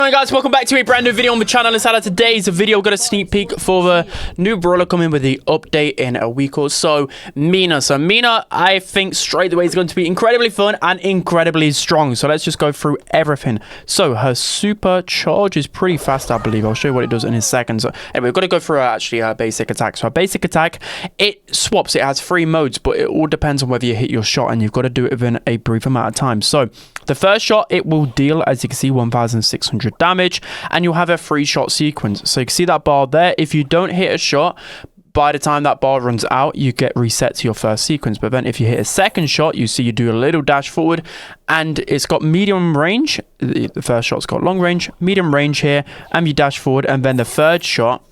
going on, guys? Welcome back to a brand new video on the channel. Inside of today's video, got a sneak peek for the new brawler coming with the update in a week or so, Mina. So Mina, I think straight away is going to be incredibly fun and incredibly strong. So let's just go through everything. So her super charge is pretty fast, I believe. I'll show you what it does in a second. So anyway, we've got to go through her basic attack. So her basic attack, it swaps. It has 3 modes, but it all depends on whether you hit your shot, and you've got to do it within a brief amount of time. So the first shot, it will deal, as you can see, 1,600 damage, and you'll have a 3-shot sequence. So you can see that bar there. If you don't hit a shot, by the time that bar runs out, you get reset to your first sequence. But then if you hit a second shot, you see you do a little dash forward, and it's got medium range. The first shot's got long range, medium range here, and you dash forward, and then the third shot,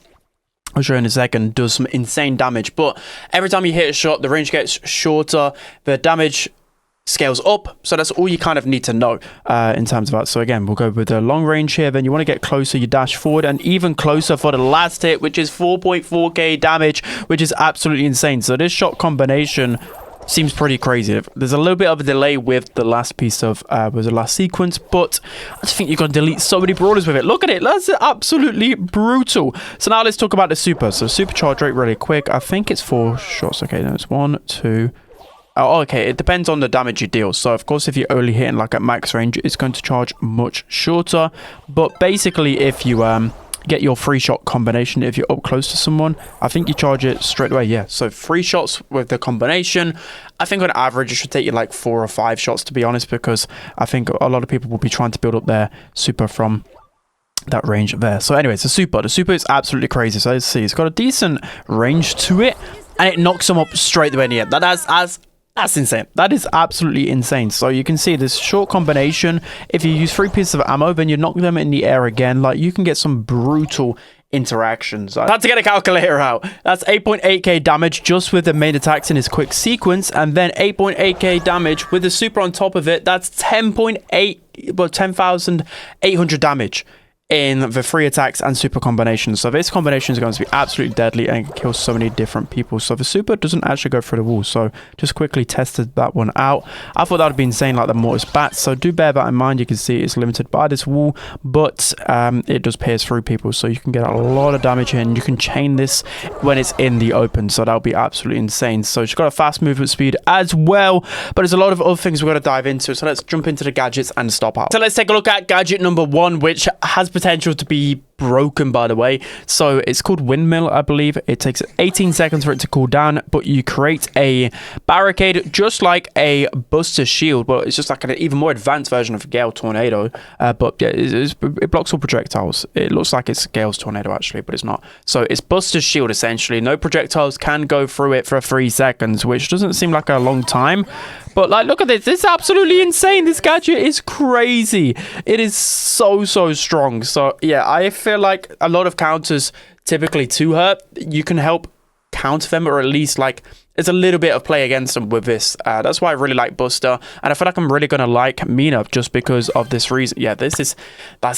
I'll show you in a second, does some insane damage. But every time you hit a shot, the range gets shorter, the damage scales up. So that's all you kind of need to know in terms of that. So again, we'll go with the long range here. Then you want to get closer, you dash forward, and even closer for the last hit, which is 4.4k damage, which is absolutely insane. So this shot combination seems pretty crazy. There's a little bit of a delay with the last piece of was the last sequence, but I just think you're going to delete so many brawlers with it. Look at it, that's absolutely brutal. So now let's talk about the super. So super charge rate really quick. I think it's 4 shots. Okay, no, it's 1, 2. Oh, okay, it depends on the damage you deal. So of course, if you're only hitting like at max range, it's going to charge much shorter. But basically, if you get your 3-shot combination, if you're up close to someone, I think you charge it straight away. Yeah, so 3 shots with the combination. I think on average it should take you like 4 or 5 shots, to be honest, because I think a lot of people will be trying to build up their super from that range there. So anyways, the super is absolutely crazy. So let's see, it's got a decent range to it, and it knocks them up straight away in the end. That's insane. That is absolutely insane. So you can see this short combination. If you use 3 pieces of ammo, then you knock them in the air again. Like, you can get some brutal interactions. I had to get a calculator out. That's 8.8k damage just with the main attacks in his quick sequence, and then 8.8k damage with the super on top of it. That's 10,800 damage in the 3 attacks and super combinations. So this combination is going to be absolutely deadly and kill so many different people. So the super doesn't actually go through the wall. So just quickly tested that one out. I thought that would be insane, like the mortis bats. So do bear that in mind. You can see it's limited by this wall, but it does pierce through people. So you can get a lot of damage in. You can chain this when it's in the open. So that'll be absolutely insane. So she's got a fast movement speed as well, but there's a lot of other things we're going to dive into. So let's jump into the gadgets and stop out. So let's take a look at gadget number 1, which has potential to be broken, by the way. So it's called Windmill, I believe. It takes 18 seconds for it to cool down, but you create a barricade just like a Buster Shield, but it's just like an even more advanced version of Gale Tornado. But yeah, it blocks all projectiles. It looks like it's Gale's Tornado actually, but it's not. So it's Buster Shield essentially. No projectiles can go through it for 3 seconds, which doesn't seem like a long time. But like, look at this. It's absolutely insane. This gadget is crazy. It is so strong. So yeah, I feel like a lot of counters typically to her, you can help counter them, or at least like there's a little bit of play against them with this. That's why I really like Buster, and I feel like I'm really gonna like Mina just because of this reason. Yeah, that's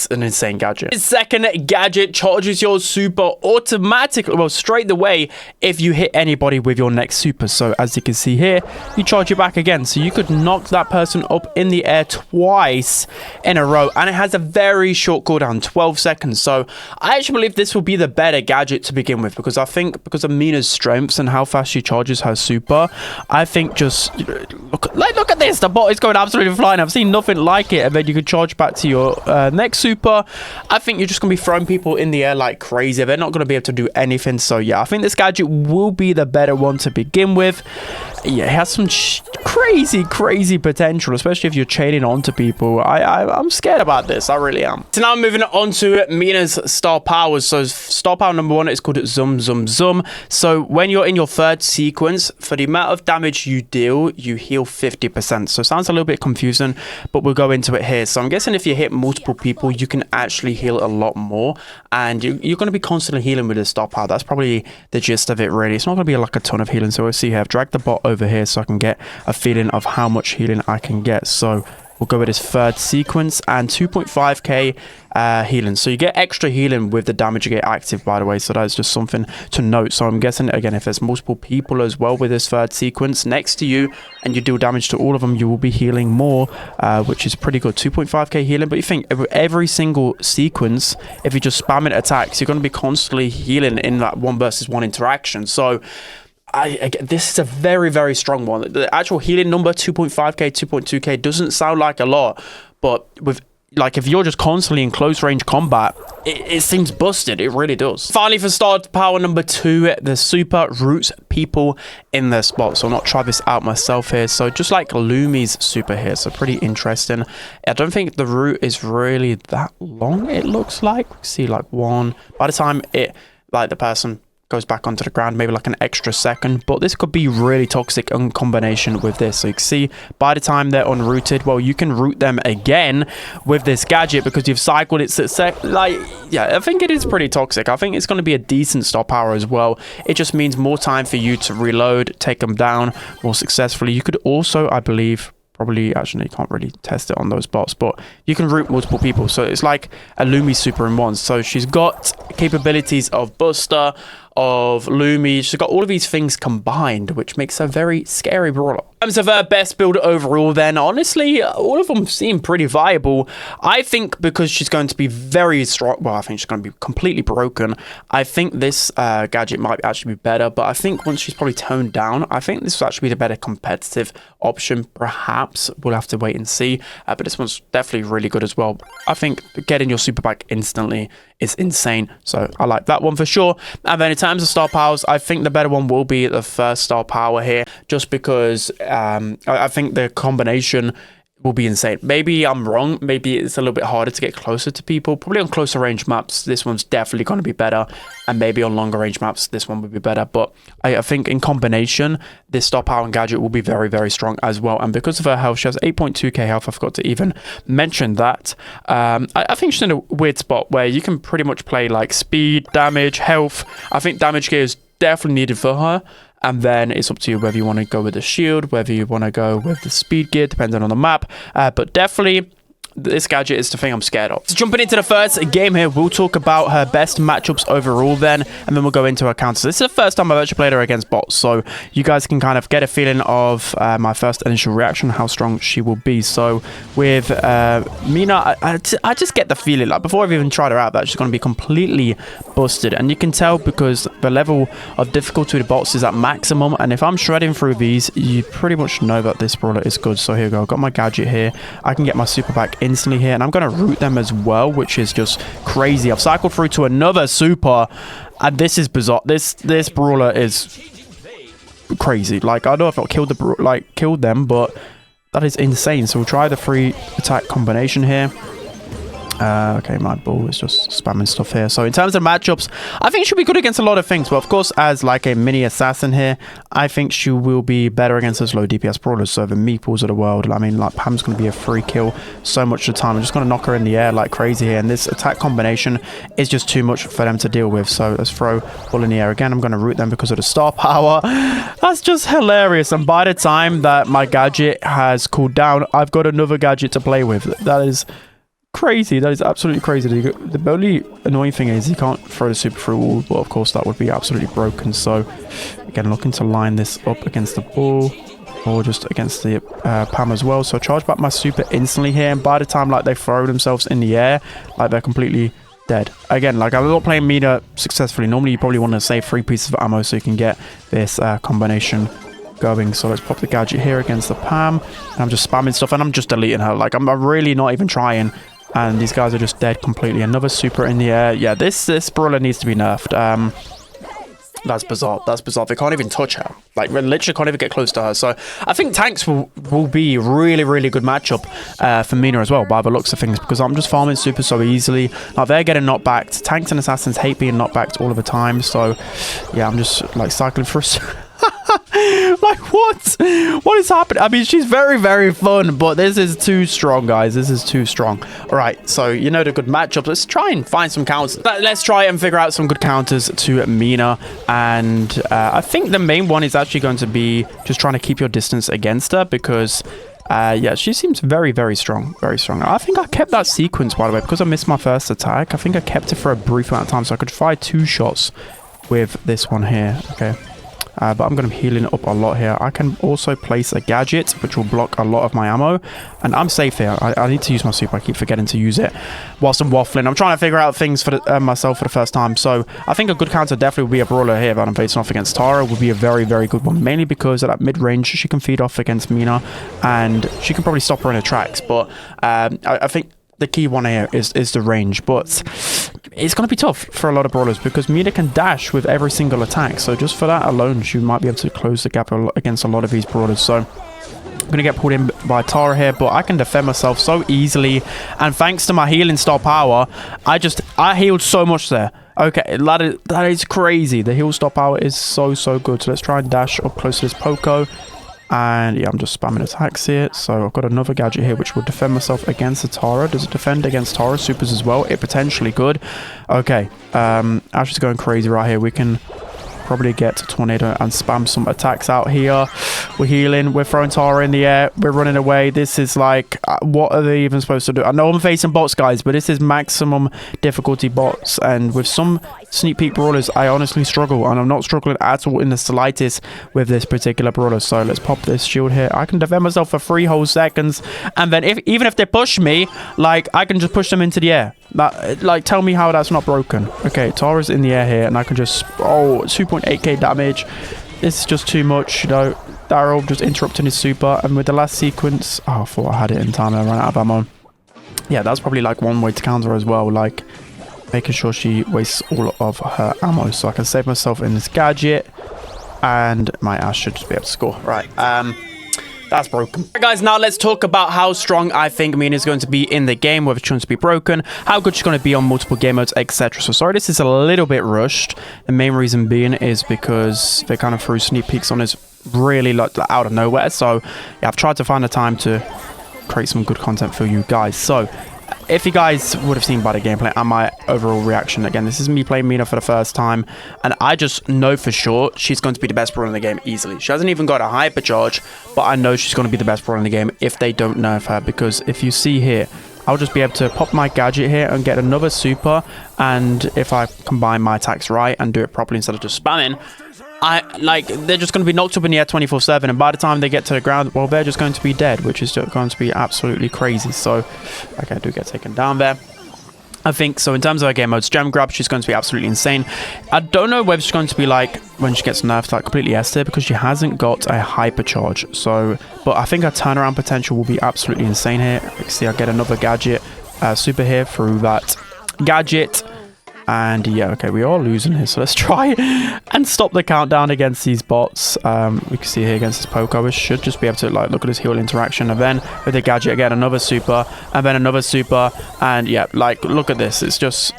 an insane gadget. The second gadget charges your super automatically, well, straight away if you hit anybody with your next super. So as you can see here, you charge it back again, so you could knock that person up in the air twice in a row, and it has a very short cooldown, 12 seconds. So I actually believe this will be the better gadget to begin with, because I think because of Mina's strengths and how fast she charges her super, I think just look at this. The bot is going absolutely flying. I've seen nothing like it. And then you can charge back to your next super. I think you're just gonna be throwing people in the air like crazy. They're not gonna be able to do anything. So yeah, I think this gadget will be the better one to begin with. Yeah, it has some crazy potential, especially if you're chaining onto people. I'm scared about this. I really am. So now I'm moving on to Mina's star powers. So star power number 1 is called Zoom Zoom Zoom. So when you're in your 3rd sequence, for the amount of damage you deal, you heal 50%. So it sounds a little bit confusing, but we'll go into it here. So I'm guessing if you hit multiple people, you can actually heal a lot more, and you're going to be constantly healing with this star power. That's probably the gist of it, really. It's not going to be like a ton of healing. So we'll see here. I've dragged the bot over here so I can get a feeling of how much healing I can get. So we'll go with his third sequence, and 2.5k healing. So you get extra healing with the damage you get active, by the way, so that's just something to note. So I'm guessing, again, if there's multiple people as well with this third sequence next to you and you deal damage to all of them, you will be healing more, which is pretty good. 2.5k healing. But you think every single sequence, if you just spam it attacks, you're going to be constantly healing in that 1 versus 1 interaction. So this is a very, very strong one. The actual healing number, 2.5k, 2.2k, doesn't sound like a lot, but with, like, if you're just constantly in close range combat, it seems busted. It really does. Finally, for star power number 2, the super roots people in their spot. So I'll not try this out myself here. So just like Lumi's super here, so pretty interesting. I don't think the root is really that long, it looks like. See, like 1. By the time it, like, the person goes back onto the ground, maybe like an extra second, but this could be really toxic in combination with this. So you can see by the time they're unrooted, well, you can root them again with this gadget because you've cycled it. Like, yeah, I think it is pretty toxic. I think it's going to be a decent star power as well. It just means more time for you to reload, take them down more successfully. You could also, I believe, probably, actually, you can't really test it on those bots, but you can root multiple people. So it's like a Lumi super in one. So she's got capabilities of Buster, of Lumi. She's got all of these things combined, which makes her very scary brawler. In terms of her best build overall, then, honestly, all of them seem pretty viable. I think because she's going to be very strong, well, I think she's going to be completely broken. I think this gadget might actually be better, but I think once she's probably toned down, I think this will actually be the better competitive option, perhaps. We'll have to wait and see, but this one's definitely really good as well. I think getting your super back instantly is insane, so I like that one for sure. And then in terms of star powers, I think the better one will be the first star power here, just because I think the combination will be insane. Maybe I'm wrong. Maybe it's a little bit harder to get closer to people. Probably on closer range maps, this one's definitely going to be better. And maybe on longer range maps, this one would be better. But I think in combination, this star power and gadget will be very, very strong as well. And because of her health, she has 8.2k health. I forgot to even mention that. I think she's in a weird spot where you can pretty much play like speed, damage, health. I think damage gear is definitely needed for her. And then it's up to you whether you want to go with the shield, whether you want to go with the speed gear, depending on the map. But definitely, this gadget is the thing I'm scared of. So jumping into the first game here, we'll talk about her best matchups overall then, and then we'll go into her counters. This is the first time I've actually played her against bots, so you guys can kind of get a feeling of my first initial reaction, how strong she will be. So with Mina, I just get the feeling, like before I've even tried her out, that she's going to be completely busted. And you can tell because the level of difficulty of the bots is at maximum, and if I'm shredding through these, you pretty much know that this brawler is good. So here we go, I've got my gadget here. I can get my super back instantly here, and I'm going to root them as well, which is just crazy. I've cycled through to another super, and this is bizarre. This brawler is crazy. Like, I know I've not killed killed them, but that is insane. So we'll try the 3 attack combination here. Okay, my bull is just spamming stuff here. So in terms of matchups, I think she'll be good against a lot of things. But of course, as like a mini assassin here, I think she will be better against those low DPS brawlers. So the meeples of the world. I mean, like Pam's going to be a free kill so much of the time. I'm just going to knock her in the air like crazy here. And this attack combination is just too much for them to deal with. So let's throw bull in the air again. I'm going to root them because of the star power. That's just hilarious. And by the time that my gadget has cooled down, I've got another gadget to play with. That is crazy. That is absolutely crazy. The only annoying thing is you can't throw the super through wall, but of course that would be absolutely broken. So again, looking to line this up against the bull or just against the Pam as well. So charge back my super instantly here, and by the time like they throw themselves in the air, like they're completely dead. Again, like I'm not playing Mina successfully. Normally you probably want to save 3 pieces of ammo so you can get this combination going. So let's pop the gadget here against the Pam, and I'm just spamming stuff, and I'm just deleting her. Like I'm really not even trying. And these guys are just dead completely. Another super in the air. Yeah, this brawler needs to be nerfed. That's bizarre. That's bizarre. They can't even touch her. Like, they literally can't even get close to her. So I think tanks will be really, really good matchup for Mina as well, by the looks of things, because I'm just farming super so easily. Like, they're getting knocked back. Tanks and assassins hate being knocked back all of the time. So yeah, I'm just like cycling through. Like, what is happening? I mean, she's very, very fun, but this is too strong, guys. This is too strong. All right, so you know the good matchups. Let's try and find some counters. Let's try and figure out some good counters to Mina. And I think the main one is actually going to be just trying to keep your distance against her, because Yeah, she seems very, very strong. Very strong. I think I kept that sequence, by the way, because I missed my first attack. I think I kept it for a brief amount of time, so I could fire 2 shots with this one here. Okay. But I'm going to be healing up a lot here. I can also place a gadget, which will block a lot of my ammo. And I'm safe here. I need to use my super. I keep forgetting to use it whilst I'm waffling. I'm trying to figure out things for myself for the first time. So I think a good counter definitely would be a brawler here that I'm facing off against. Tara would be a very, very good one. Mainly because at that mid-range, she can feed off against Mina. And she can probably stop her in her tracks. But I think the key one here is the range, but it's going to be tough for a lot of brawlers because Mina can dash with every single attack. So just for that alone, she might be able to close the gap against a lot of these brawlers. So I'm going to get pulled in by Tara here, but I can defend myself so easily. And thanks to my healing star power, I healed so much there. Okay, that is crazy. The heal star power is so good. So let's try and dash up close to this Poco. And yeah, I'm just spamming attacks here. So I've got another gadget here which will defend myself against the Tara. Does it defend against Tara supers as well? It potentially could. Okay, Ash going crazy right here. We can probably get a tornado and spam some attacks out here. We're healing. We're throwing Tara in the air. We're running away. This is like, what are they even supposed to do? I know I'm facing bots, guys, but this is maximum difficulty bots. And with some sneak peek brawlers, I honestly struggle. And I'm not struggling at all in the slightest with this particular brawler. So let's pop this shield here. I can defend myself for 3 whole seconds. And then even if they push me, like, I can just push them into the air. Like, tell me how that's not broken. Okay, Tara's in the air here, and I can just... Oh, 2.8k damage. This is just too much, you know. Daryl just interrupting his super, and with the last sequence... Oh, I thought I had it in time. I ran out of ammo. Yeah, that's probably, like, one way to counter as well. Like, making sure she wastes all of her ammo. So I can save myself in this gadget, and my Ash should just be able to score. Right, that's broken. Right, guys, now let's talk about how strong I think Mina is going to be in the game, whether she's going to be broken, how good she's going to be on multiple game modes, etc. So sorry, this is a little bit rushed. The main reason being is because they kind of threw sneak peeks on us really like out of nowhere. So yeah, I've tried to find the time to create some good content for you guys. So if you guys would have seen by the gameplay and my overall reaction, again, this is me playing Mina for the first time, and I just know for sure she's going to be the best brawler in the game easily. She hasn't even got a hypercharge, but I know she's going to be the best brawler in the game if they don't nerf her, because if you see here, I'll just be able to pop my gadget here and get another super, and if I combine my attacks right and do it properly instead of just spamming, they're just going to be knocked up in the air 24/7, and by the time they get to the ground, well, they're just going to be dead, which is just going to be absolutely crazy. So, okay, I do get taken down there. I think so. In terms of her game modes, gem grab, she's going to be absolutely insane. I don't know whether she's going to be like when she gets nerfed, like completely S tier, because she hasn't got a hypercharge. So, but I think her turnaround potential will be absolutely insane here. You can see I get another gadget, super here through that gadget. And yeah, okay, we are losing here, so let's try and stop the countdown against these bots. We can see here against this Poco, we should just be able to like look at this heal interaction, and then with the gadget again, another super, and then another super, and yeah, like look at this. It's just,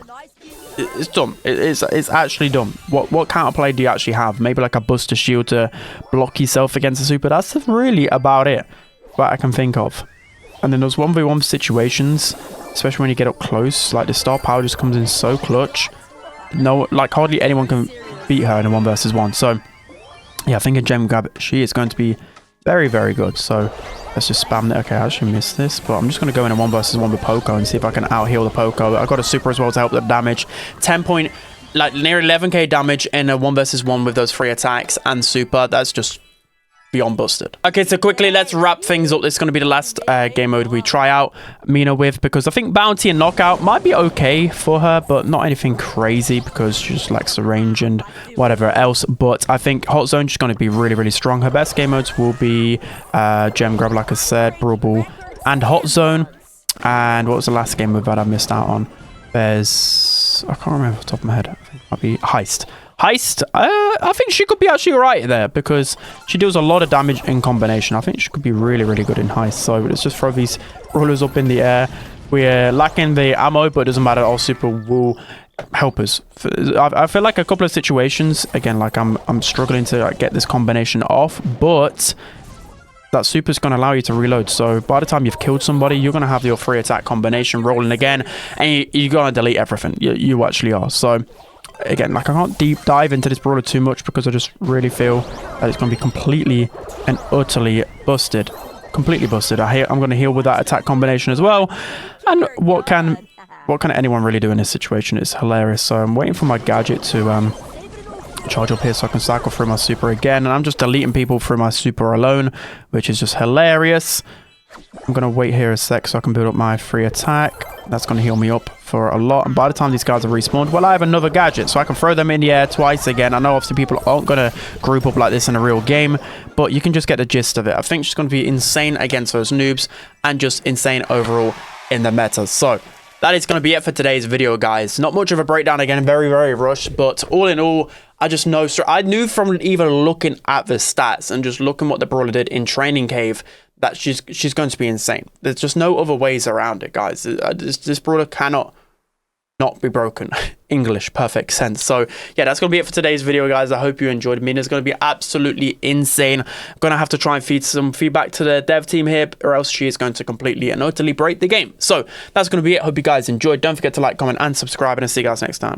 it's dumb. It's actually dumb. What counterplay do you actually have? Maybe like a buster shield to block yourself against a super. That's really about it that I can think of. And then those 1v1 situations, especially when you get up close, like the star power just comes in so clutch. No, like hardly anyone can beat her in a 1 versus 1. So yeah, I think a gem grab, she is going to be very, very good. So let's just spam it. Okay, I actually missed this, but I'm just going to go in a 1 versus 1 with Poco and see if I can out heal the Poco. I got a super as well to help the damage. 10 point, like near 11k damage in a 1 versus 1 with those 3 attacks and super. That's just beyond busted. Okay, so quickly, let's wrap things up. This is going to be the last game mode we try out Mina with, because I think Bounty and Knockout might be okay for her, but not anything crazy because she just lacks the range and whatever else. But I think Hot Zone is going to be really, really strong. Her best game modes will be Gem Grab, like I said, Brawl, and Hot Zone. And what was the last game move that I missed out on? There's... I can't remember off the top of my head. I think it might be Heist. Heist, I think she could be actually right there because she deals a lot of damage in combination. I think she could be really, really good in Heist. So let's just throw these brawlers up in the air. We're lacking the ammo, but it doesn't matter. Our super will help us. I feel like a couple of situations, again, like I'm struggling to like, get this combination off, but that super is going to allow you to reload. So by the time you've killed somebody, you're going to have your 3 attack combination rolling again, and you're going to delete everything. You actually are. So again, like I can't deep dive into this brawler too much because I just really feel that it's going to be completely and utterly busted. completely busted. I'm going to heal with that attack combination as well. And what can anyone really do in this situation? It's hilarious. So I'm waiting for my gadget to charge up here so I can cycle through my super again. And I'm just deleting people through my super alone, which is just hilarious. I'm going to wait here a sec so I can build up my free attack. That's going to heal me up for a lot. And by the time these guys are respawned, well, I have another gadget, so I can throw them in the air twice again. I know obviously people aren't going to group up like this in a real game, but you can just get the gist of it. I think she's going to be insane against those noobs and just insane overall in the meta. So that is going to be it for today's video, guys. Not much of a breakdown again, very, very rushed, but all in all, I just know, I knew from even looking at the stats and just looking what the brawler did in Training Cave that she's going to be insane. There's just no other ways around it, guys. This brawler cannot not be broken. English, perfect sense. So yeah, that's gonna be it for today's video, guys. I hope you enjoyed. Mina's gonna be absolutely insane. I'm gonna have to try and feed some feedback to the dev team here, or else she is going to completely and utterly break the game. So that's gonna be it. Hope you guys enjoyed. Don't forget to like, comment, and subscribe, and I'll see you guys next time.